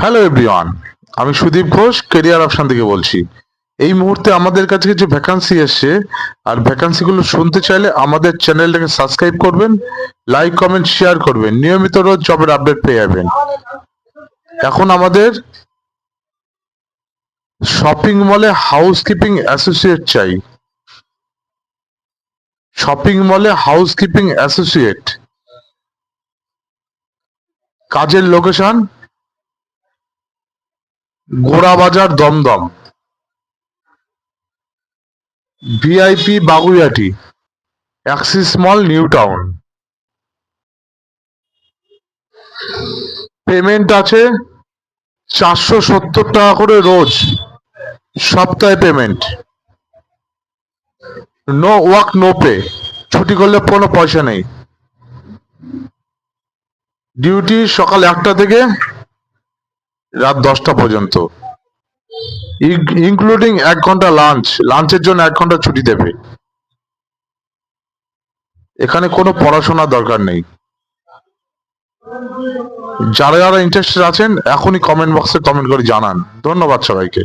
Hello everyone, আমি Sudip Ghosh career option থেকে বলছি। এই মুহূর্তে আমাদের কাছে কিছু ভ্যাকান্সি এসছে, আর ভ্যাকান্সিগুলো শুনতে চাইলে আমাদের চ্যানেলটাকে সাবস্ক্রাইব করবেন, লাইক কমেন্ট শেয়ার করবেন, নিয়মিত রোজ জবের আপডেট পেয়ে যাবেন। এখন আমাদের শপিং মলে হাউসকিপিং অ্যাসোসিয়েট চাই। শপিং মলে হাউসকিপিং অ্যাসোসিয়েট। কাজের location Gorabazar Dumdum, VIP Baguiati, Axis mall New Town. Payment আছে 470 টাকা করে রোজ, সপ্তাহে payment. No work no pay, ছুটি করলে কোনো পয়সা নেই। ডিউটি সকাল 1টা থেকে রাত 10টা পর্যন্ত, ইনক্লুডিং 1 ঘন্টা লাঞ্চ। লাঞ্চের জন্য 1 ঘন্টা ছুটি দেবে। এখানে কোনো পড়াশোনার দরকার নেই। যারা যারা ইন্টারেস্টেড আছেন এখনই কমেন্ট বক্সে কমেন্ট করে জানান। ধন্যবাদ সবাইকে।